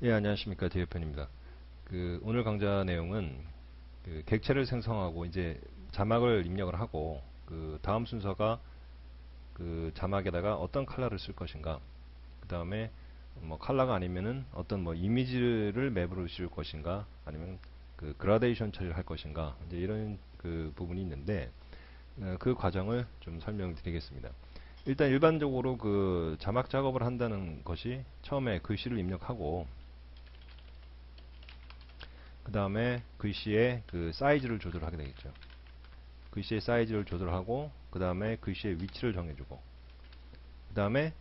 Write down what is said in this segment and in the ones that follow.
예, 안녕하십니까. 디에편입니다. 오늘 강좌 내용은 객체를 생성하고 이제 자막을 입력을 하고 다음 순서가 자막에다가 어떤 컬러를 쓸 것인가, 그 다음에 뭐 컬러가 아니면은 어떤 뭐 이미지를 맵으로 씌울 것인가, 아니면 그라데이션 처리를 할 것인가, 이제 이런 부분이 있는데 그 과정을 좀 설명드리겠습니다. 일단 일반적으로 자막 작업을 한다는 것이 처음에 글씨를 입력하고 그 다음에 글씨의 사이즈를 조절하게 되겠죠. 글씨의 사이즈를 조절하고 그 다음에 글씨의 위치를 정해주고 그 다음에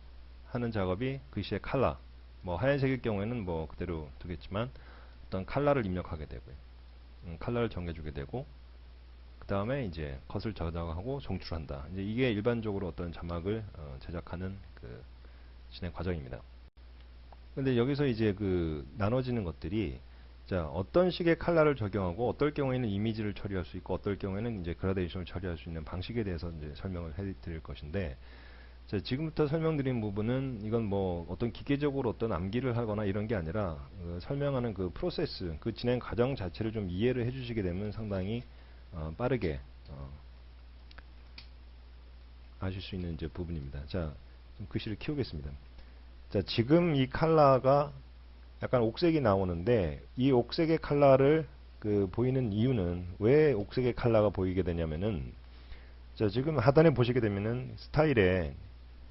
하는 작업이 글씨의 컬러, 뭐 하얀색일 경우에는 뭐 그대로 두겠지만 어떤 컬러를 입력하게 되고요. 컬러를 정해주게 되고 그 다음에 이제 컷을 저장하고 송출한다. 이제 이게 일반적으로 어떤 자막을 제작하는 진행 과정입니다. 근데 여기서 이제 나눠지는 것들이, 자, 어떤 식의 컬러를 적용하고 어떨 경우에는 이미지를 처리할 수 있고 어떨 경우에는 이제 그라데이션을 처리할 수 있는 방식에 대해서 이제 설명을 해 드릴 것인데, 자, 지금부터 설명드린 부분은 이건 뭐 어떤 기계적으로 어떤 암기를 하거나 이런 게 아니라 설명하는 프로세스, 진행 과정 자체를 좀 이해를 해 주시게 되면 상당히 빠르게 아실 수 있는 이제 부분입니다. 자, 좀 글씨를 키우겠습니다. 자, 지금 이 컬러가 약간 옥색이 나오는데, 이 옥색의 컬러를 보이는 이유는, 왜 옥색의 컬러가 보이게 되냐면은, 자, 지금 하단에 보시게 되면은 스타일에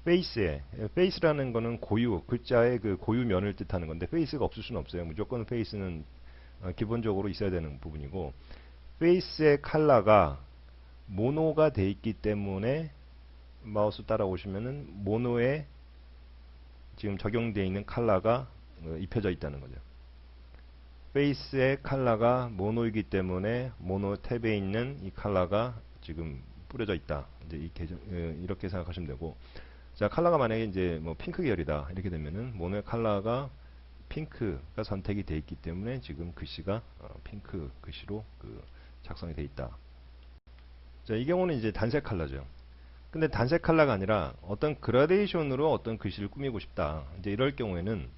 페이스라는 거는 고유, 글자의 고유면을 뜻하는 건데, 페이스가 없을 수는 없어요. 무조건 페이스는 기본적으로 있어야 되는 부분이고, 페이스의 컬러가 모노가 돼 있기 때문에 마우스 따라오시면은 모노에 지금 적용되어 있는 컬러가 입혀져 있다는 거죠. 페이스의 컬러가 모노이기 때문에 모노 탭에 있는 이 컬러가 지금 뿌려져 있다. 이제 이렇게 생각하시면 되고, 자, 컬러가 만약에 이제 뭐 핑크 계열이다 이렇게 되면은 모노의 컬러가 핑크가 선택이 되어 있기 때문에 지금 글씨가 핑크 글씨로 작성이 되어 있다. 자, 이 경우는 이제 단색 컬러죠. 근데 단색 컬러가 아니라 어떤 그라데이션으로 어떤 글씨를 꾸미고 싶다. 이제 이럴 경우에는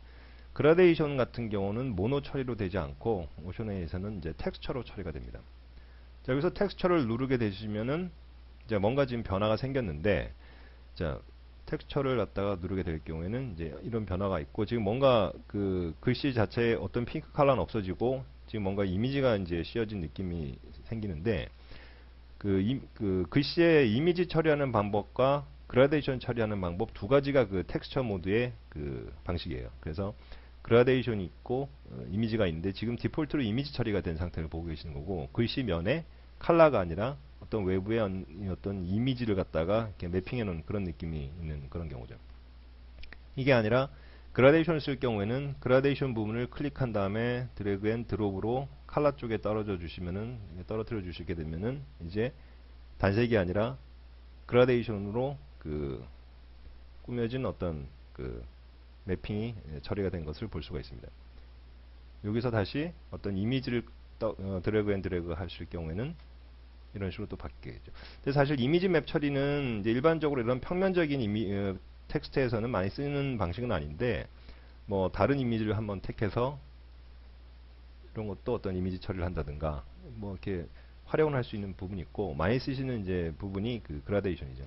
그라데이션 같은 경우는 모노 처리로 되지 않고 오션에이에서는 이제 텍스처로 처리가 됩니다. 자, 여기서 텍스처를 누르게 되시면은 이제 뭔가 지금 변화가 생겼는데, 자, 텍스처를 갖다가 누르게 될 경우에는 이제 이런 변화가 있고, 지금 뭔가 글씨 자체에 어떤 핑크 컬러는 없어지고 지금 뭔가 이미지가 이제 씌어진 느낌이 생기는데, 글씨의 이미지 처리하는 방법과 그라데이션 처리하는 방법 두 가지가 텍스처 모드의 방식이에요. 그래서 그라데이션이 있고 이미지가 있는데, 지금 디폴트로 이미지 처리가 된 상태를 보고 계시는 거고, 글씨면에 컬러가 아니라 어떤 외부의 어떤 이미지를 갖다가 이렇게 매핑해 놓은 그런 느낌이 있는 그런 경우죠. 이게 아니라 그라데이션을 쓸 경우에는 그라데이션 부분을 클릭한 다음에 드래그 앤 드롭으로 컬러 쪽에 떨어뜨려 주시게 되면은 이제 단색이 아니라 그라데이션으로 꾸며진 어떤 매핑이 처리가 된 것을 볼 수가 있습니다. 여기서 다시 어떤 이미지를 드래그 앤 드래그 하실 경우에는 이런 식으로 또 바뀌겠죠. 근데 사실 이미지 맵 처리는 이제 일반적으로 이런 평면적인 텍스트에서는 많이 쓰는 방식은 아닌데, 뭐 다른 이미지를 한번 택해서 이런 것도 어떤 이미지 처리를 한다든가 뭐 이렇게 활용을 할 수 있는 부분이 있고, 많이 쓰시는 이제 부분이 그라데이션이죠.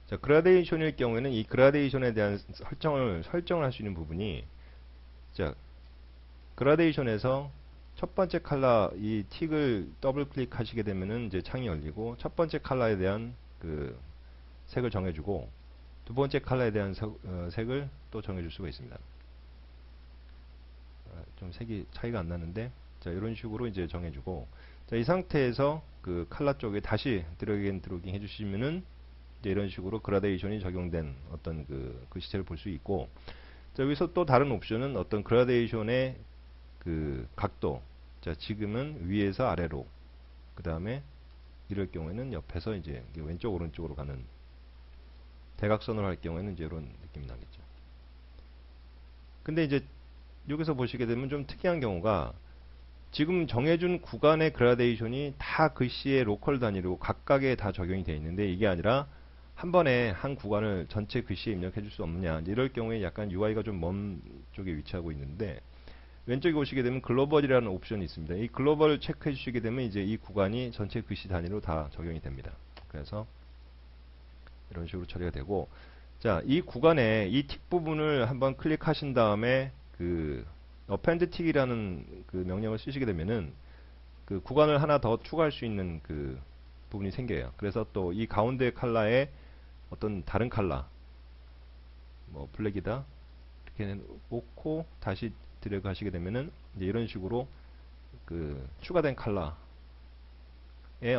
자, 그라데이션일 경우에는 이 그라데이션에 대한 설정을 할 수 있는 부분이, 자, 그라데이션에서 첫 번째 컬러 이 틱을 더블 클릭하시게 되면은 이제 창이 열리고, 첫 번째 컬러에 대한 색을 정해주고 두 번째 컬러에 대한 색을 또 정해줄 수가 있습니다. 좀 색이 차이가 안 나는데, 자, 이런 식으로 이제 정해주고, 자, 이 상태에서 컬러 쪽에 다시 드래깅 해주시면은 이제 이런 식으로 그라데이션이 적용된 어떤 글씨체를 볼 수 있고, 자, 여기서 또 다른 옵션은 어떤 그라데이션의 각도. 자, 지금은 위에서 아래로, 그 다음에 이럴 경우에는 옆에서 이제 왼쪽 오른쪽으로 가는 대각선으로 할 경우에는 이제 이런 느낌이 나겠죠. 근데 이제 여기서 보시게 되면 좀 특이한 경우가, 지금 정해준 구간의 그라데이션이 다 글씨의 로컬 단위로 각각에 다 적용이 되어 있는데, 이게 아니라 한 번에 한 구간을 전체 글씨에 입력해 줄 수 없느냐, 이럴 경우에 약간 UI가 좀 쪽에 위치하고 있는데 왼쪽에 오시게 되면 글로벌이라는 옵션이 있습니다. 이 글로벌을 체크해 주시게 되면 이제 이 구간이 전체 글씨 단위로 다 적용이 됩니다. 그래서 이런 식으로 처리가 되고, 자, 이 구간에 이 틱 부분을 한번 클릭하신 다음에 그 append 틱이라는 그 명령을 쓰시게 되면은 그 구간을 하나 더 추가할 수 있는 그 부분이 생겨요. 그래서 또 이 가운데 컬러에 어떤 다른 컬러, 뭐 블랙이다 이렇게 놓고 다시 들어가시게 되면은 이제 이런 식으로 그 추가된 컬러의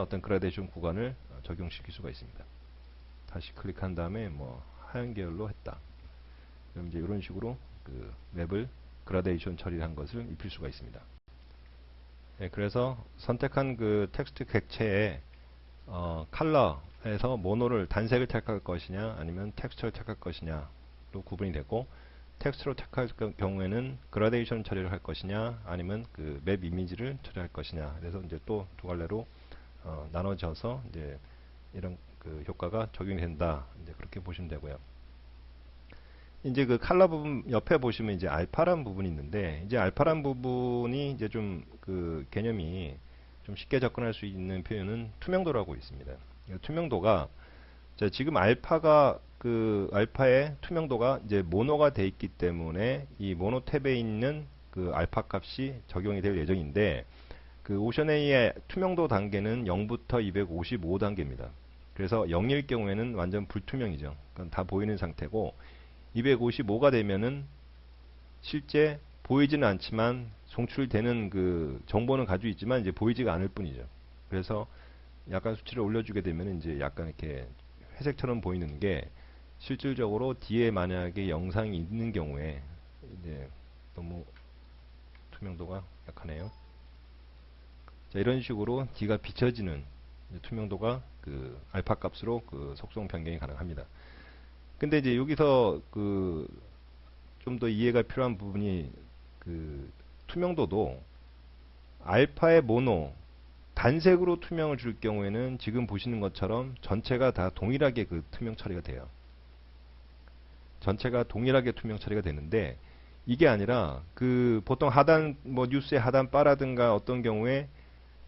어떤 그라데이션 구간을 적용시킬 수가 있습니다. 다시 클릭한 다음에 뭐 하얀 계열로 했다. 그럼 이제 이런 식으로 그 맵을 그라데이션 처리를 한 것을 입힐 수가 있습니다. 네, 그래서 선택한 그 텍스트 객체에 컬러에서 모노를 단색을 택할 것이냐 아니면 텍스처를 택할 것이냐로 구분이 되고, 텍스트로 택할 경우에는 그라데이션 처리를 할 것이냐 아니면 그 맵 이미지를 처리할 것이냐. 그래서 이제 또 두 갈래로 나눠져서 이제 이런 그 효과가 적용이 된다. 이제 그렇게 보시면 되고요. 이제 그 컬러 부분 옆에 보시면 이제 알파란 부분이 있는데, 이제 알파란 부분이 이제 좀 그 개념이 좀 쉽게 접근할 수 있는 표현은 투명도라고 있습니다. 투명도가, 자, 지금 알파가 그 알파의 투명도가 이제 모노가 돼 있기 때문에 이 모노 탭에 있는 그 알파 값이 적용이 될 예정인데, 그 오션A의 투명도 단계는 0부터 255단계입니다. 그래서 0일 경우에는 완전 불투명이죠. 그건 다 보이는 상태고, 255가 되면은 실제 보이지는 않지만 송출되는 그 정보는 가지고 있지만 이제 보이지가 않을 뿐이죠. 그래서 약간 수치를 올려주게 되면 이제 약간 이렇게 회색처럼 보이는 게, 실질적으로 뒤에 만약에 영상이 있는 경우에 이제 너무 투명도가 약하네요. 자, 이런 식으로 뒤가 비춰지는 투명도가 그 알파 값으로 그 속성 변경이 가능합니다. 근데 이제 여기서 그 좀 더 이해가 필요한 부분이, 그 투명도도 알파의 모노 단색으로 투명을 줄 경우에는 지금 보시는 것처럼 전체가 다 동일하게 그 투명 처리가 돼요. 전체가 동일하게 투명 처리가 되는데, 이게 아니라 그 보통 하단 뭐 뉴스의 하단 바라든가 어떤 경우에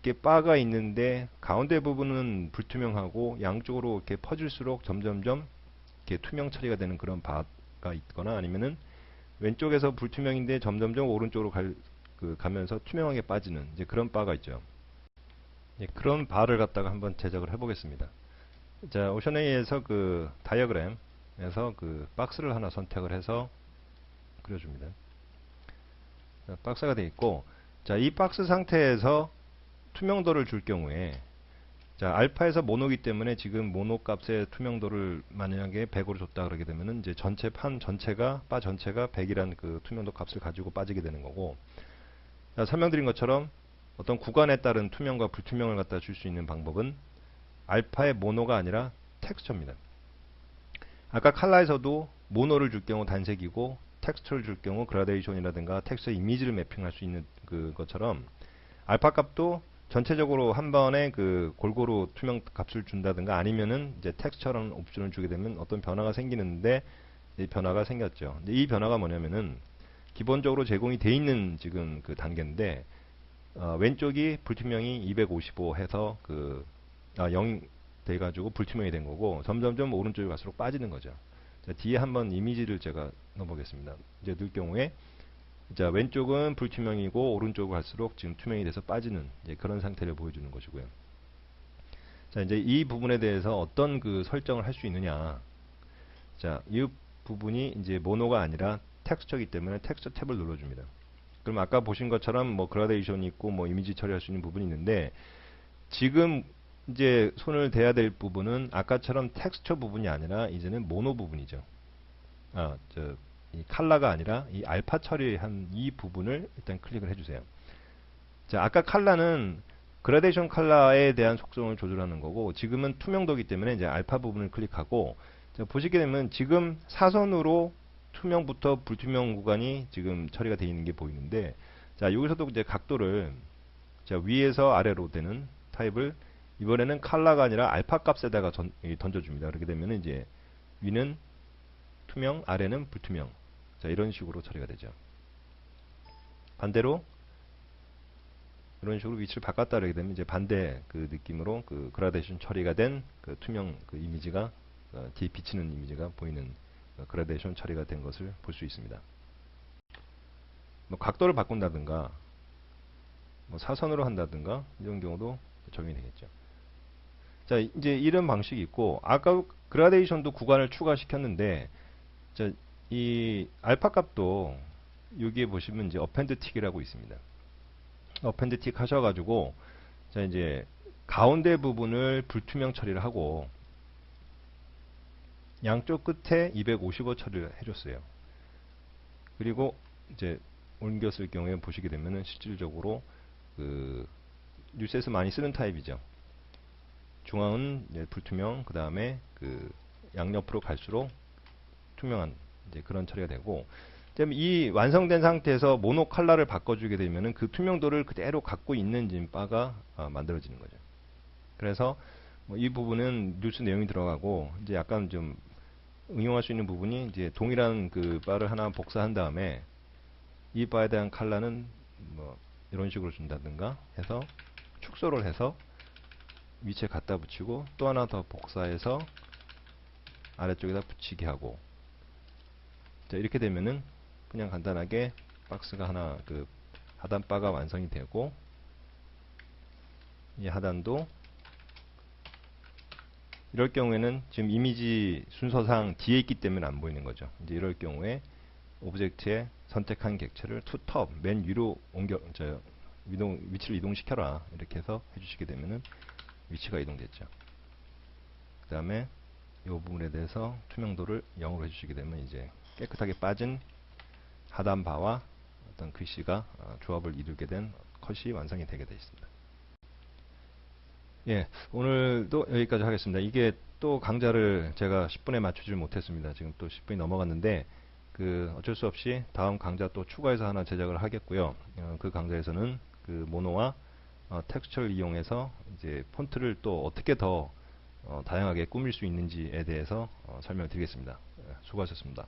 이렇게 바가 있는데 가운데 부분은 불투명하고 양쪽으로 이렇게 퍼질수록 점점점 이렇게 투명 처리가 되는 그런 바가 있거나, 아니면은 왼쪽에서 불투명인데 점점점 오른쪽으로 가면서 투명하게 빠지는 이제 그런 바가 있죠. 예, 그런 바를 갖다가 한번 제작을 해보겠습니다. 자, 오션A에서 그 다이어그램에서 그 박스를 하나 선택을 해서 그려줍니다. 자, 박스가 되어 있고, 자, 이 박스 상태에서 투명도를 줄 경우에, 자, 알파에서 모노기 때문에 지금 모노 값의 투명도를 만약에 100으로 줬다 그러게 되면은 이제 전체 판 전체가 바 전체가 100이란 그 투명도 값을 가지고 빠지게 되는 거고, 자, 설명드린 것처럼 어떤 구간에 따른 투명과 불투명을 갖다 줄 수 있는 방법은 알파의 모노가 아니라 텍스처입니다. 아까 컬러에서도 모노를 줄 경우 단색이고 텍스처를 줄 경우 그라데이션이라든가 텍스처 이미지를 매핑할 수 있는 그 것처럼, 알파 값도 전체적으로 한 번에 그 골고루 투명 값을 준다든가 아니면은 이제 텍스처라는 옵션을 주게 되면 어떤 변화가 생기는데, 이 변화가 생겼죠. 이 변화가 뭐냐면은 기본적으로 제공이 돼 있는 지금 그 단계인데, 왼쪽이 불투명이 255 해서 0 돼가지고 불투명이 된 거고, 점점점 오른쪽에 갈수록 빠지는 거죠. 자, 뒤에 한번 이미지를 제가 넣어보겠습니다. 이제 넣을 경우에, 자, 왼쪽은 불투명이고 오른쪽으로 갈수록 지금 투명이 돼서 빠지는 이제 그런 상태를 보여주는 것이고요. 자, 이제 이 부분에 대해서 어떤 그 설정을 할 수 있느냐. 자, 이 부분이 이제 모노가 아니라 텍스처이기 때문에 텍스처 탭을 눌러줍니다. 그럼 아까 보신 것처럼 뭐 그라데이션이 있고 뭐 이미지 처리할 수 있는 부분이 있는데, 지금 이제 손을 대야 될 부분은 아까처럼 텍스처 부분이 아니라 이제는 모노 부분이죠. 이 컬러가 아니라 이 알파 처리한 이 부분을 일단 클릭을 해주세요. 자, 아까 컬러는 그라데이션 컬러에 대한 속성을 조절하는 거고, 지금은 투명도기 때문에 이제 알파 부분을 클릭하고, 자, 보시게 되면 지금 사선으로 투명부터 불투명 구간이 지금 처리가 되어 있는 게 보이는데, 자, 여기서도 이제 각도를, 자, 위에서 아래로 되는 타입을 이번에는 컬러가 아니라 알파 값에다가 던져줍니다. 그렇게 되면 이제 위는 투명, 아래는 불투명. 자, 이런 식으로 처리가 되죠. 반대로 이런 식으로 위치를 바꿨다 그러게 되면 이제 반대 그 느낌으로 그 그라데이션 처리가 된 그 투명 그 이미지가 뒤에 비치는 이미지가 보이는 그라데이션 처리가 된 것을 볼 수 있습니다. 뭐 각도를 바꾼다든가 뭐 사선으로 한다든가 이런 경우도 적용이 되겠죠. 자, 이제 이런 방식이 있고 아까 그라데이션도 구간을 추가시켰는데 자, 이 알파 값도 여기에 보시면 이제 어펜드 틱이라고 있습니다. 어펜드 틱 하셔가지고 자 이제 가운데 부분을 불투명 처리를 하고 양쪽 끝에 255 처리를 해줬어요. 그리고 이제 옮겼을 경우에 보시게 되면은 실질적으로 그 뉴스에서 많이 쓰는 타입이죠. 중앙은 이제 불투명, 그 다음에 그 양옆으로 갈수록 투명한 이제 그런 처리가 되고, 이 완성된 상태에서 모노 컬러를 바꿔주게 되면은 그 투명도를 그대로 갖고 있는 바가 만들어지는 거죠. 그래서 뭐이 부분은 뉴스 내용이 들어가고 이제 약간 좀 응용할 수 있는 부분이 이제 동일한 그 바를 하나 복사한 다음에 이 바에 대한 컬러는 뭐 이런 식으로 준다든가 해서 축소를 해서 위치에 갖다 붙이고 또 하나 더 복사해서 아래쪽에다 붙이게 하고, 자 이렇게 되면은 그냥 간단하게 박스가 하나 그 하단 바가 완성이 되고 이 하단도 이럴 경우에는 지금 이미지 순서상 뒤에 있기 때문에 안 보이는 거죠. 이제 이럴 경우에 오브젝트에 선택한 객체를 to top 맨 위로 위치를 이동시켜라 이렇게 해서 해주시게 되면은 위치가 이동됐죠. 그 다음에 이 부분에 대해서 투명도를 0으로 해주시게 되면 이제 깨끗하게 빠진 하단 바와 어떤 글씨가 조합을 이루게 된 컷이 완성이 되게 되어 있습니다. 예, 오늘도 여기까지 하겠습니다. 이게 또 강좌를 제가 10분에 맞추질 못했습니다. 지금 또 10분이 넘어갔는데 그 어쩔 수 없이 다음 강좌 또 추가해서 하나 제작을 하겠고요. 그 강좌에서는 그 모노와 텍스처를 이용해서 이제 폰트를 또 어떻게 더 다양하게 꾸밀 수 있는지에 대해서 설명을 드리겠습니다. 수고하셨습니다.